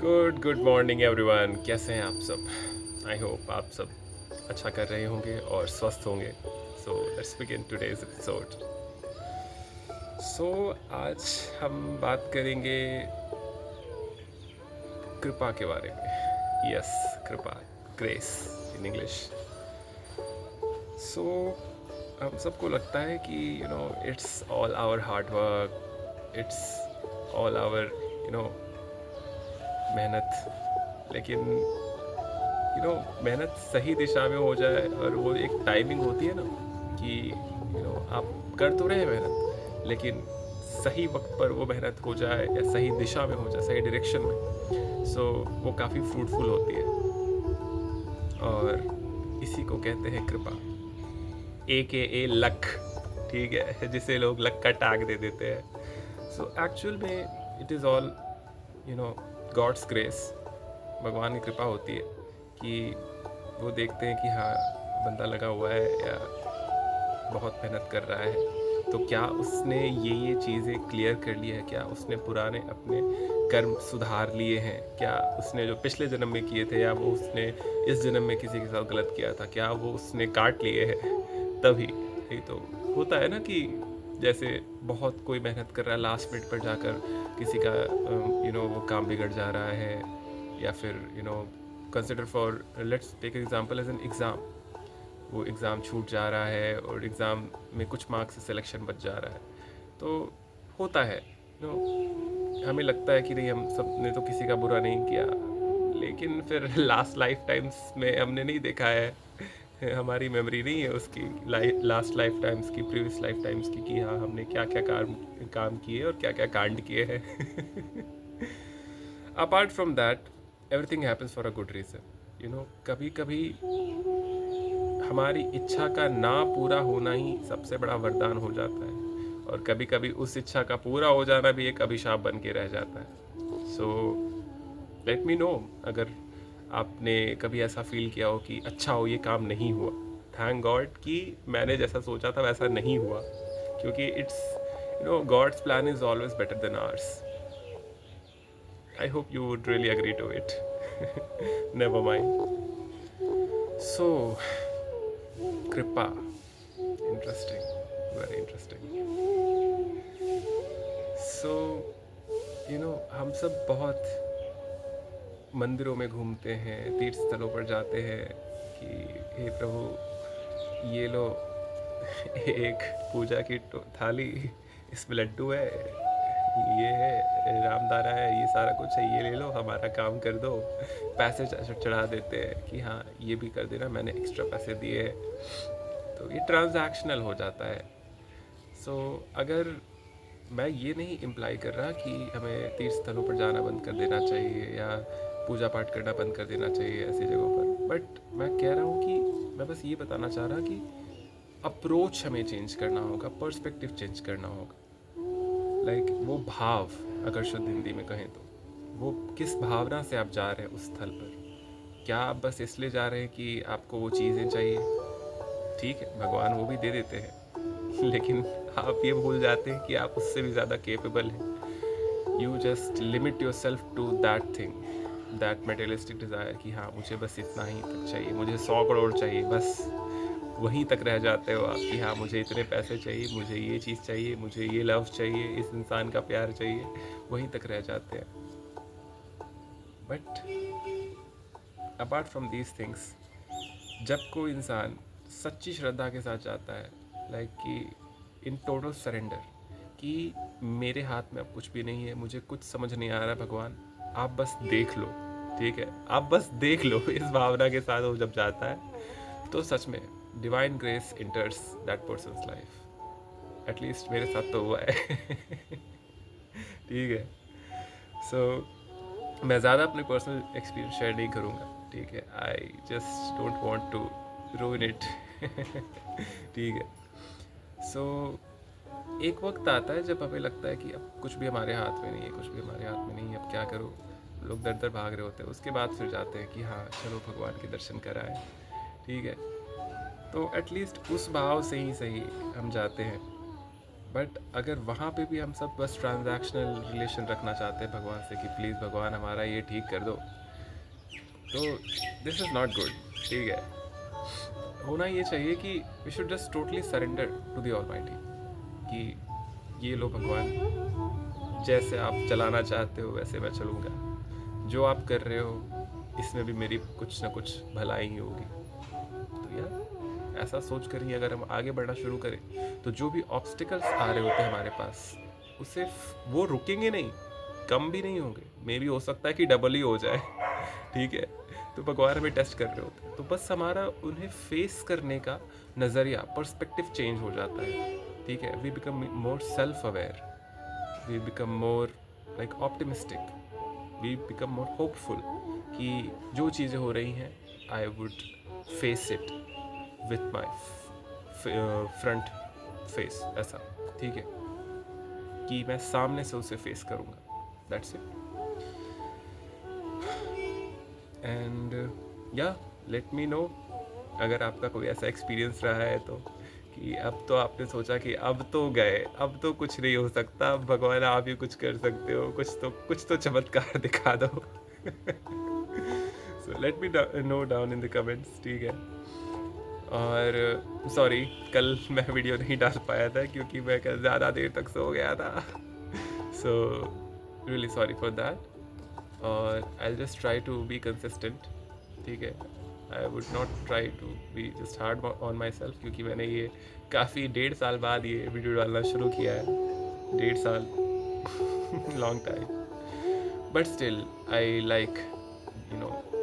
Good morning everyone. कैसे हैं आप सब? आई होप आप सब अच्छा कर रहे होंगे और स्वस्थ होंगे। So let's begin today's episode. So आज हम बात करेंगे कृपा के बारे में। यस, कृपा, ग्रेस इन इंग्लिश। सो हम सबको लगता है कि it's all our hard work, it's all our मेहनत। लेकिन मेहनत सही दिशा में हो जाए और वो एक टाइमिंग होती है ना कि आप कर तो रहे हैं मेहनत, लेकिन सही वक्त पर वो मेहनत हो जाए या सही दिशा में हो जाए, सही डायरेक्शन में, सो वो काफ़ी फ्रूटफुल होती है। और इसी को कहते हैं कृपा, ए लक। ठीक है, जिसे लोग लक का टैग दे देते हैं। सो एक्चुअल में it is all God's grace. भगवान की कृपा होती है कि वो देखते हैं कि हाँ, बंदा लगा हुआ है या बहुत मेहनत कर रहा है, तो क्या उसने ये चीज़ें क्लियर कर ली है, क्या उसने पुराने अपने कर्म सुधार लिए हैं, क्या उसने जो पिछले जन्म में किए थे या वो उसने इस जन्म में किसी के साथ गलत किया था, क्या वो उसने काट लिए हैं। तभी नहीं तो होता है ना कि जैसे बहुत कोई मेहनत कर रहा है, लास्ट मिनट पर जाकर किसी का वो काम बिगड़ जा रहा है, या फिर consider for let's take example as an exam. वो एग्ज़ाम छूट जा रहा है और एग्ज़ाम में कुछ मार्क्स से सिलेक्शन बच जा रहा है, तो होता है। हमें लगता है कि नहीं, हम सब ने तो किसी का बुरा नहीं किया, लेकिन फिर लास्ट लाइफ टाइम्स में हमने नहीं देखा है, हमारी मेमोरी नहीं है उसकी लास्ट लाइफ टाइम्स की, प्रीवियस लाइफ टाइम्स की, कि हाँ हमने क्या क्या काम किए और क्या क्या कांड किए हैं। Apart from that, everything happens for a good reason. कभी कभी हमारी इच्छा का ना पूरा होना ही सबसे बड़ा वरदान हो जाता है, और कभी कभी उस इच्छा का पूरा हो जाना भी एक अभिशाप बन के रह जाता है। सो लेट मी नो, अगर आपने कभी ऐसा फील किया हो कि अच्छा हो ये काम नहीं हुआ, थैंक गॉड कि मैंने जैसा सोचा था वैसा नहीं हुआ, क्योंकि it's god's plan is always better than ours. I hope you would really agree to it. Never mind. So Kripa, interesting, very interesting. सो हम सब बहुत मंदिरों में घूमते हैं, तीर्थ स्थलों पर जाते हैं कि हे प्रभु ये लो, एक पूजा की थाली, इसमें लड्डू है, ये है रामदारा है, ये सारा कुछ है, ये ले लो, हमारा काम कर दो। पैसे चढ़ा देते हैं कि हाँ ये भी कर देना, मैंने एक्स्ट्रा पैसे दिए हैं। तो ये ट्रांजैक्शनल हो जाता है। सो अगर मैं ये नहीं इम्प्लाई कर रहा कि हमें तीर्थ स्थलों पर जाना बंद कर देना चाहिए या पूजा पाठ करना बंद कर देना चाहिए ऐसी जगहों पर, बट मैं कह रहा हूँ कि मैं बस ये बताना चाह रहा कि अप्रोच हमें चेंज करना होगा, पर्सपेक्टिव चेंज करना होगा। वो भाव, अगर शुद्ध हिंदी में कहें तो, वो किस भावना से आप जा रहे हैं उस स्थल पर। क्या आप बस इसलिए जा रहे हैं कि आपको वो चीज़ें चाहिए? ठीक है, भगवान वो भी दे देते हैं, लेकिन आप ये भूल जाते हैं कि आप उससे भी ज़्यादा केपेबल हैं। You just limit yourself to that thing, that materialistic desire कि हाँ मुझे बस इतना ही तक चाहिए, मुझे 100 करोड़ चाहिए, बस वहीं तक रह जाते हो आप कि हाँ मुझे इतने पैसे चाहिए, मुझे ये चीज़ चाहिए, मुझे ये लव चाहिए, इस इंसान का प्यार चाहिए, वहीं तक रह जाते हैं। But apart from these things, जब कोई इंसान सच्ची श्रद्धा के साथ जाता है, कि इन टोटल सरेंडर, कि मेरे हाथ में अब कुछ भी नहीं है, मुझे कुछ समझ नहीं आ रहा भगवान, आप बस देख लो, ठीक है, आप बस देख लो, इस भावना के साथ वो जब जाता है, तो सच में divine grace इंटर्स that persons life. At least मेरे साथ तो हुआ है। ठीक है। सो मैं ज़्यादा अपने पर्सनल एक्सपीरियंस शेयर नहीं करूँगा, ठीक है, I just don't want to ruin it. ठीक है। सो एक वक्त आता है जब हमें लगता है कि अब कुछ भी हमारे हाथ में नहीं है, कुछ भी हमारे हाथ में नहीं है, अब क्या करूँ। लोग दर दर भाग रहे होते हैं, उसके बाद फिर जाते हैं कि हाँ चलो भगवान के दर्शन कराएं, ठीक है। तो एटलीस्ट उस भाव से ही सही हम जाते हैं बट अगर वहाँ पे भी हम सब बस ट्रांजैक्शनल रिलेशन रखना चाहते हैं भगवान से कि प्लीज़ भगवान हमारा ये ठीक कर दो, तो दिस इज़ नॉट गुड। ठीक है, होना ये चाहिए कि we should just totally surrender to the almighty कि ये लो भगवान, जैसे आप चलाना चाहते हो वैसे मैं चलूँगा, जो आप कर रहे हो इसमें भी मेरी कुछ ना कुछ भलाई ही होगी। तो यार ऐसा सोच कर ही अगर हम आगे बढ़ना शुरू करें तो जो भी ऑब्स्टिकल्स आ रहे होते हैं हमारे पास, उसे वो रुकेंगे नहीं, कम भी नहीं होंगे, मे भी हो सकता है कि डबल ही हो जाए। ठीक है, तो भगवान हमें टेस्ट कर रहे होते हैं, तो बस हमारा उन्हें फेस करने का नज़रिया, पर्सपेक्टिव चेंज हो जाता है। ठीक है, we become more self aware, we become more like optimistic, we become more hopeful कि जो चीज़ें हो रही हैं I would face it with my front face, ऐसा। ठीक है, कि मैं सामने से उसे फेस करूँगा, दैट्स इट। एंड या लेट मी नो अगर आपका कोई ऐसा एक्सपीरियंस रहा है तो, कि अब तो आपने सोचा कि अब तो गए, अब तो कुछ नहीं हो सकता, अब भगवान आप ही कुछ कर सकते हो, कुछ तो चमत्कार दिखा दो। So let me know down in the comments. ठीक है, और सॉरी कल मैं वीडियो नहीं डाल पाया था क्योंकि मैं कल ज़्यादा देर तक सो गया था। So really sorry for that, और I just try to be consistent. ठीक है, I would not try to be just hard on myself, क्योंकि मैंने ये काफ़ी 1.5 साल बाद ये वीडियो डालना शुरू किया है। 1.5 साल, long time, but still I like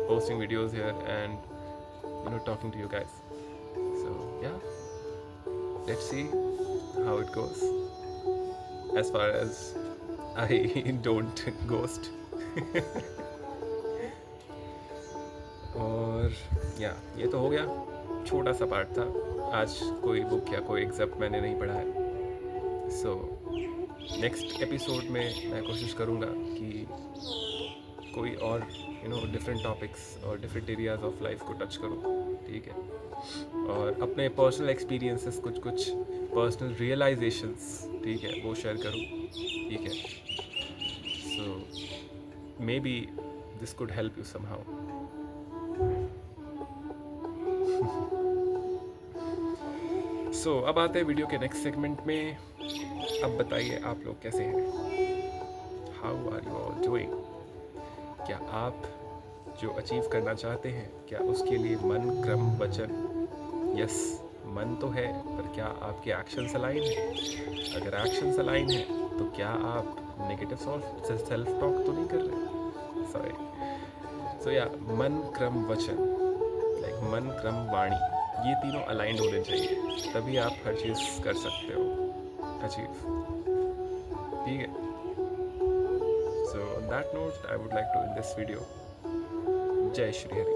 posting videos here and talking to you guys. So yeah, let's see how it goes, as far as I don't ghost. और या ये तो हो गया, छोटा सा पार्ट था। आज कोई बुक या कोई एग्जैम्प मैंने नहीं पढ़ा है। सो नेक्स्ट एपिसोड में मैं कोशिश करूँगा कि कोई और डिफरेंट टॉपिक्स और डिफरेंट एरियाज ऑफ लाइफ को टच करूँ। ठीक है, और अपने पर्सनल एक्सपीरियंसेस, कुछ पर्सनल रियलाइजेशंस, ठीक है, वो शेयर करूँ। ठीक है, so maybe this could help you somehow. So अब आते हैं वीडियो के नेक्स्ट सेगमेंट में। अब बताइए आप लोग कैसे हैं, how are you all doing? क्या आप जो अचीव करना चाहते हैं, क्या उसके लिए मन, क्रम, वचन, यस मन तो है, पर क्या आपके एक्शंस अलाइन हैं? अगर एक्शंस अलाइन हैं तो क्या आप नेगेटिव सेल्फ टॉक तो नहीं कर रहे? सॉरी। सो या मन, क्रम, वचन, लाइक मन, क्रम, वाणी, ये तीनों अलाइंड होने चाहिए, तभी आप हर चीज़ कर सकते हो अचीव। ठीक है, so on that note I would like to end this video. Jai Shri Hari.